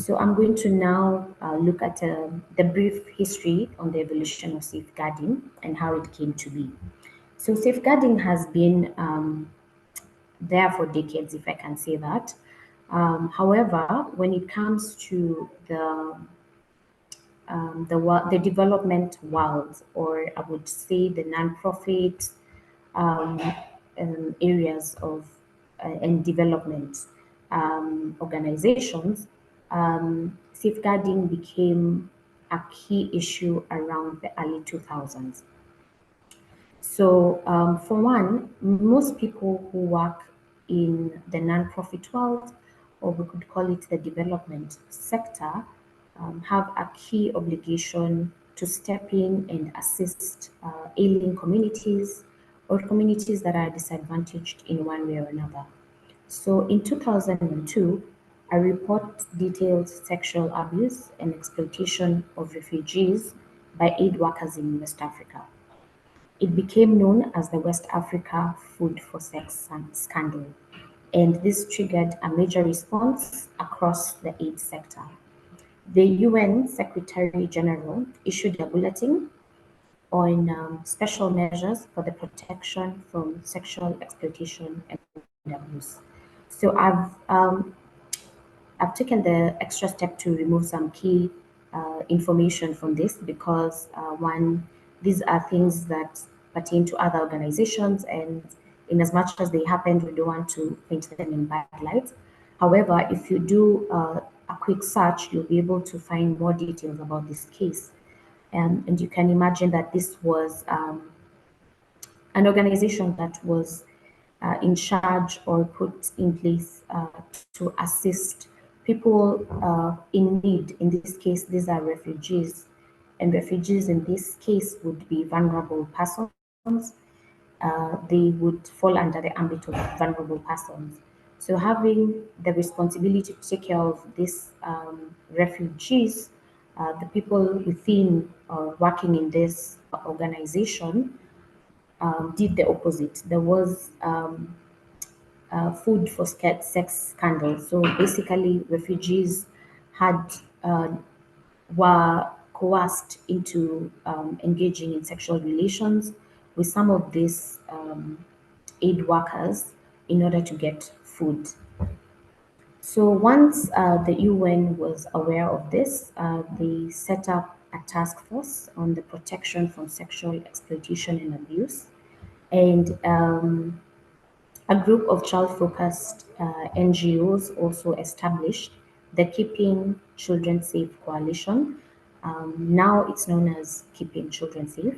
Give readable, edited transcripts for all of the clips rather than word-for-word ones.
So I'm going to now look at the brief history on the evolution of safeguarding and how it came to be. So safeguarding has been there for decades, if I can say that. However, when it comes to the development world, or I would say the non-profit um, areas of and development organizations, safeguarding became a key issue around the early 2000s. So, for one, most people who work in the nonprofit world, or we could call it the development sector, have a key obligation to step in and assist ailing communities or communities that are disadvantaged in one way or another. So, in 2002, a report detailed sexual abuse and exploitation of refugees by aid workers in West Africa. It became known as the West Africa Food for Sex scandal, and this triggered a major response across the aid sector. The UN Secretary General issued a bulletin on special measures for the protection from sexual exploitation and abuse. So I've taken the extra step to remove some key information from this because one, these are things that pertain to other organizations, and in as much as they happened, we don't want to paint them in bad light. However, if you do a quick search, you'll be able to find more details about this case. And you can imagine that this was an organization that was in charge or put in place to assist people in need. In this case, these are refugees, and refugees in this case would be vulnerable persons. They would fall under the ambit of vulnerable persons. So, having the responsibility to take care of these refugees, the people within working in this organization did the opposite. There was food for sex scandal. So basically, refugees had uh, were coerced into engaging in sexual relations with some of these aid workers in order to get food. So once the UN was aware of this, they set up a task force on the protection from sexual exploitation and abuse, and a group of child-focused NGOs also established the Keeping Children Safe Coalition. Now it's known as Keeping Children Safe.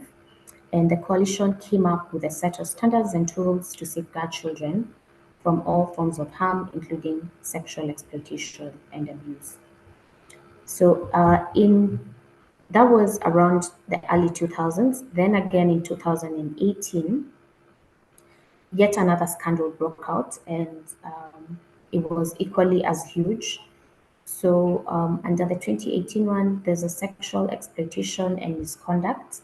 And the coalition came up with a set of standards and tools to safeguard children from all forms of harm, including sexual exploitation and abuse. So in that was around the early 2000s. Then again in 2018, yet another scandal broke out, and it was equally as huge. So, under the 2018 one, there's a sexual exploitation and misconduct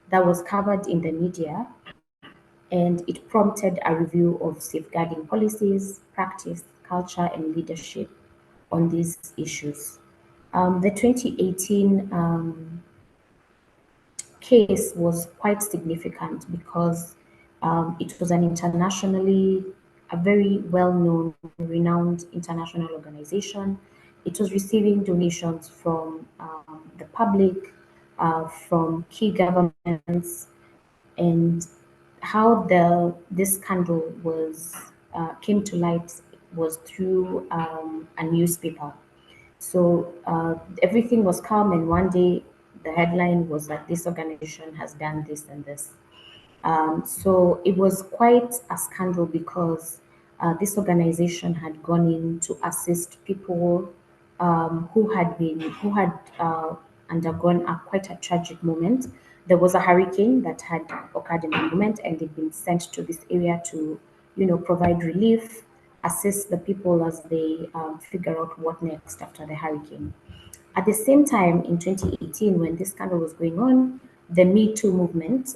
that was covered in the media, and it prompted a review of safeguarding policies, practice, culture, and leadership on these issues. The 2018 case was quite significant because it was an a very well-known, renowned international organization. It was receiving donations from the public, from key governments, and how this scandal was came to light was through a newspaper. So everything was calm, and one day the headline was that this organization has done this and this. So it was quite a scandal because this organization had gone in to assist people who had undergone quite a tragic moment. There was a hurricane that had occurred in the moment, and they'd been sent to this area to, provide relief, assist the people as they figure out what next after the hurricane. At the same time, in 2018, when this scandal was going on, the Me Too movement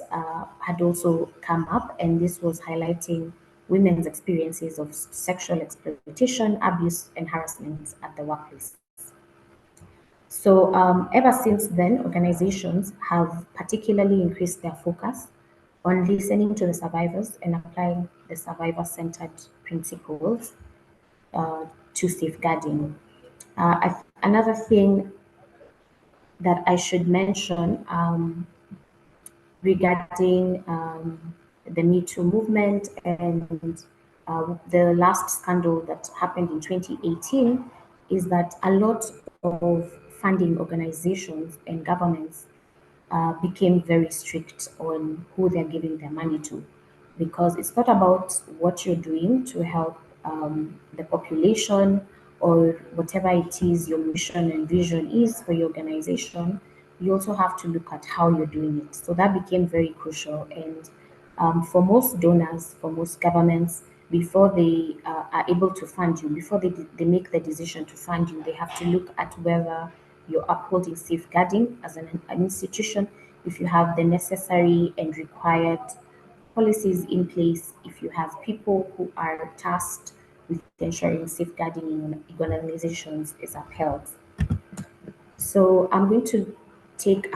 had also come up, and this was highlighting women's experiences of sexual exploitation, abuse, and harassment at the workplace. So ever since then, organizations have particularly increased their focus on listening to the survivors and applying the survivor-centered principles to safeguarding. Another thing that I should mention regarding the Me Too movement and the last scandal that happened in 2018 is that a lot of funding organizations and governments became very strict on who they're giving their money to, because it's not about what you're doing to help the population or whatever it is your mission and vision is for your organization. You also have to look at how you're doing it. So that became very crucial. And for most donors, for most governments, before they are able to fund you, before they make the decision to fund you, they have to look at whether you're upholding safeguarding as an institution, if you have the necessary and required policies in place, if you have people who are tasked with ensuring safeguarding in organizations is upheld. So I'm going to take